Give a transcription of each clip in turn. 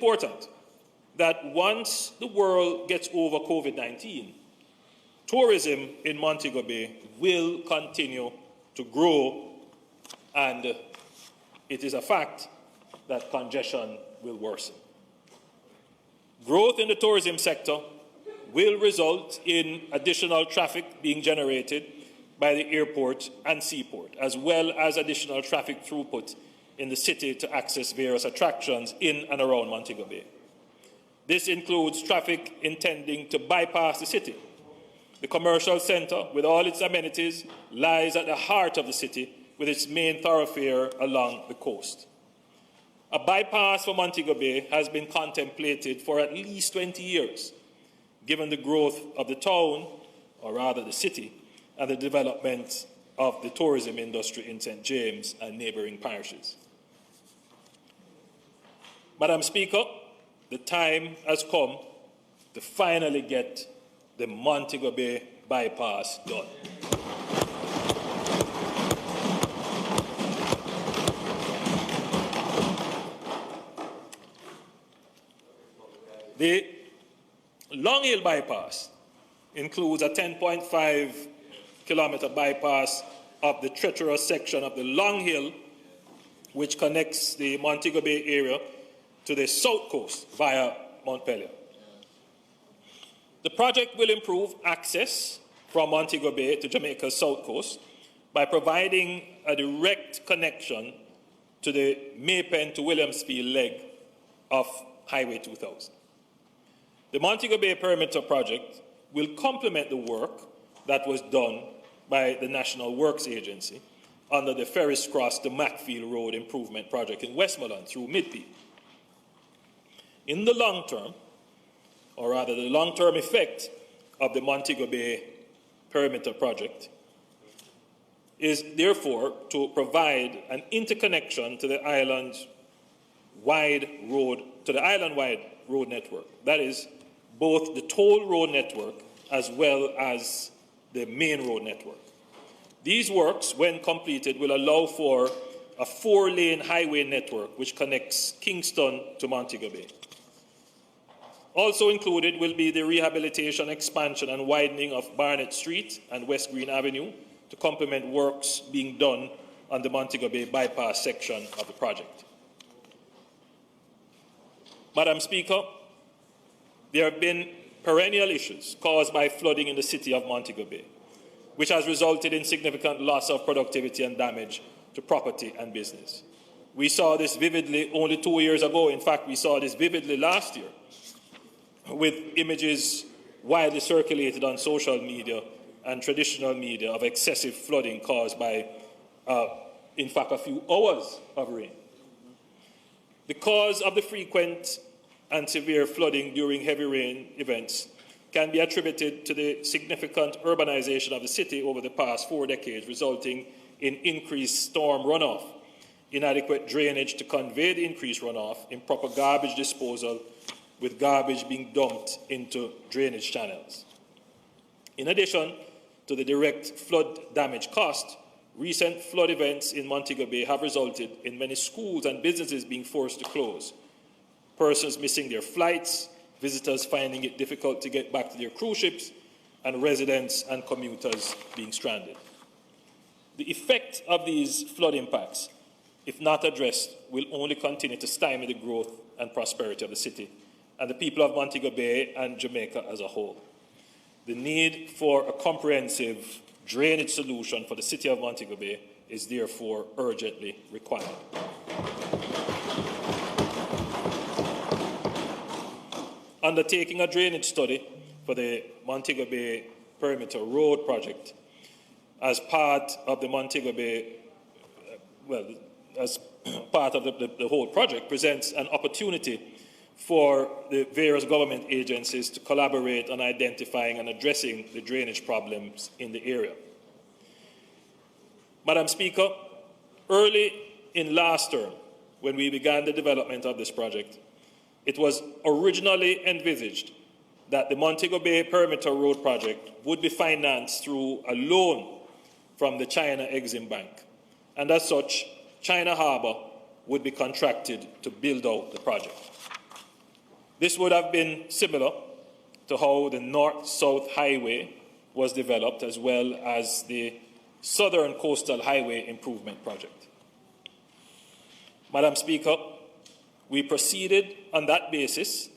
important that once the world gets over COVID-19, tourism in Montego Bay will continue to grow, and it is a fact that congestion will worsen. Growth in the tourism sector will result in additional traffic being generated by the airport and seaport, as well as additional traffic throughput in the city to access various attractions in and around Montego Bay. This includes traffic intending to bypass the city. The commercial center, with all its amenities, lies at the heart of the city with its main thoroughfare along the coast. A bypass for Montego Bay has been contemplated for at least 20 years, given the growth of the town, or rather the city, and the development of the tourism industry in St. James and neighbouring parishes. Madam Speaker, the time has come to finally get the Montego Bay bypass done. The Long Hill bypass includes a 10.5-kilometre bypass of the treacherous section of the Long Hill, which connects the Montego Bay area to the south coast via Montpelier. The project will improve access from Montego Bay to Jamaica's south coast by providing a direct connection to the Maypen to Williamsfield leg of Highway 2000. The Montego Bay Perimeter project will complement the work that was done by the National Works Agency under the Ferris Cross to Macfield Road Improvement Project in Westmoreland through Midpeak. In the long term, or rather the long-term effect of the Montego Bay Perimeter project is therefore to provide an interconnection to the island-wide road network. That is, both the toll road network as well as the main road network. These works, when completed, will allow for a 4-lane highway network which connects Kingston to Montego Bay. Also included will be the rehabilitation, expansion and widening of Barnett Street and West Green Avenue to complement works being done on the Montego Bay bypass section of the project. Madam Speaker, there have been perennial issues caused by flooding in the city of Montego Bay, which has resulted in significant loss of productivity and damage to property and business. We saw this vividly only 2 years ago. In fact, we saw this vividly last year, with images widely circulated on social media and traditional media of excessive flooding caused by, in fact, a few hours of rain. The cause of the frequent and severe flooding during heavy rain events can be attributed to the significant urbanization of the city over the past 4 decades, resulting in increased storm runoff, inadequate drainage to convey the increased runoff, improper garbage disposal, with garbage being dumped into drainage channels. In addition to the direct flood damage cost, recent flood events in Montego Bay have resulted in many schools and businesses being forced to close, persons missing their flights, visitors finding it difficult to get back to their cruise ships, and residents and commuters being stranded. The effect of these flood impacts, if not addressed, will only continue to stymie the growth and prosperity of the city and the people of Montego Bay and Jamaica as a whole. The need for a comprehensive drainage solution for the city of Montego Bay is therefore urgently required. Undertaking a drainage study for the Montego Bay Perimeter Road project as part of the Montego Bay, as part of the whole project presents an opportunity for the various government agencies to collaborate on identifying and addressing the drainage problems in the area. Madam Speaker, early in last term, when we began the development of this project, it was originally envisaged that the Montego Bay Perimeter Road project would be financed through a loan from the China Exim Bank, and as such, China Harbour would be contracted to build out the project. This would have been similar to how the North-South Highway was developed, as well as the Southern Coastal Highway Improvement Project. Madam Speaker, we proceeded on that basis,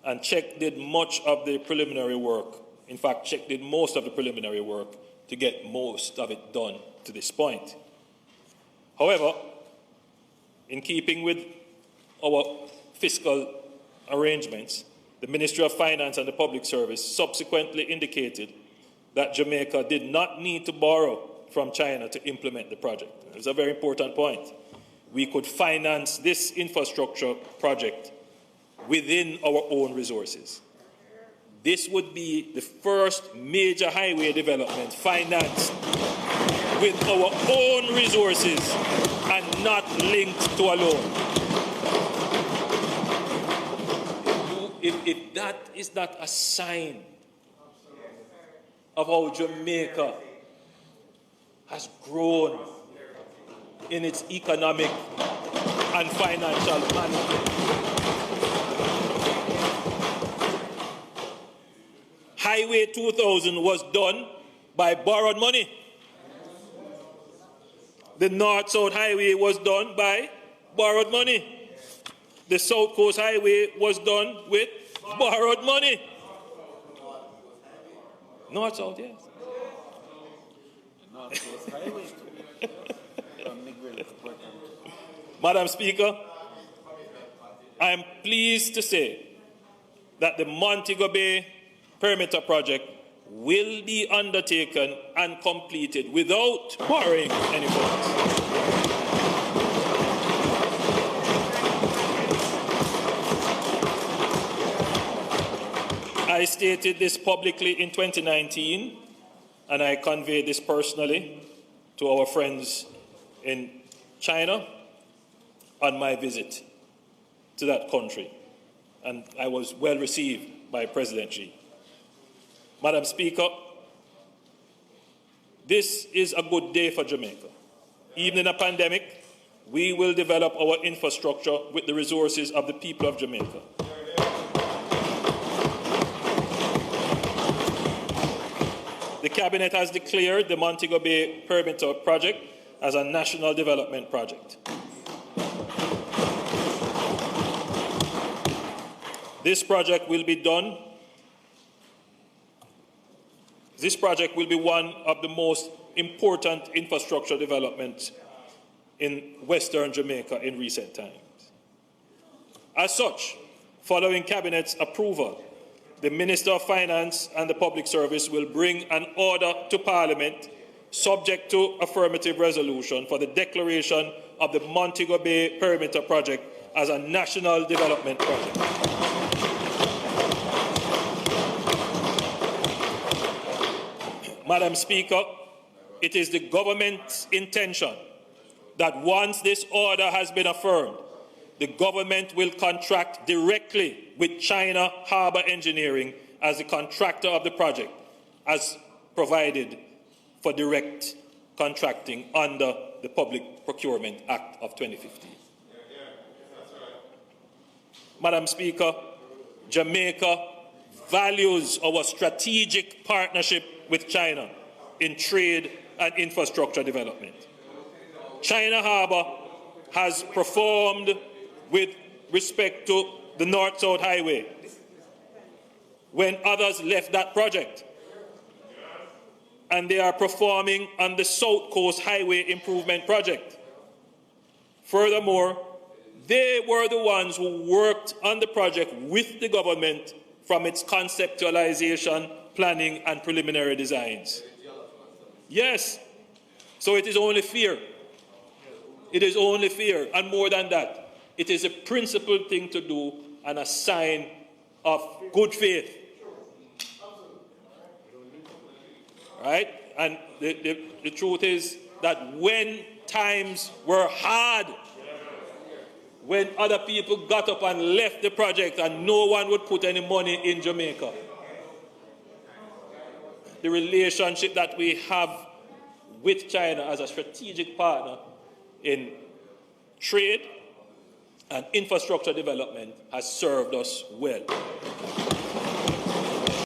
and CHEC did much of the preliminary work. In fact, CHEC did most of the preliminary work to get most of it done to this point. However, in keeping with our fiscal arrangements, the Ministry of Finance and the Public Service subsequently indicated that Jamaica did not need to borrow from China to implement the project. It's a very important point. We could finance this infrastructure project within our own resources. This would be the first major highway development financed with our own resources and not linked to a loan. If that is not a sign of how Jamaica has grown in its economic and financial management. Highway 2000 was done by borrowed money. The North-South Highway was done by borrowed money. The South Coast Highway was done with borrowed money. North-South, yes. North-Coast Highway. Madam Speaker, I am pleased to say that the Montego Bay perimeter project will be undertaken and completed without borrowing any funds. I stated this publicly in 2019, and I conveyed this personally to our friends in China on my visit to that country, and I was well received by President Xi. Madam Speaker, this is a good day for Jamaica. Even in a pandemic, we will develop our infrastructure with the resources of the people of Jamaica. The Cabinet has declared the Montego Bay perimeter project as a national development project. This project will be one of the most important infrastructure developments in Western Jamaica in recent times. As such, following Cabinet's approval, the Minister of Finance and the Public Service will bring an order to Parliament subject to affirmative resolution for the declaration of the Montego Bay perimeter project as a national development project. Madam Speaker, it is the government's intention that once this order has been affirmed, the government will contract directly with China Harbour Engineering as the contractor of the project, as provided for direct contracting under the Public Procurement Act of 2015. Madam Speaker, Jamaica values our strategic partnership with China in trade and infrastructure development. China Harbour has performed with respect to the North-South Highway when others left that project, and they are performing on the South Coast Highway Improvement Project. Furthermore, they were the ones who worked on the project with the government from its conceptualization, planning, and preliminary designs. Yes, so it is only fair. It is only fair, and more than that, it is a principled thing to do and a sign of good faith. Right? And the truth is that when times were hard, when other people got up and left the project and no one would put any money in Jamaica, the relationship that we have with China as a strategic partner in trade and infrastructure development has served us well.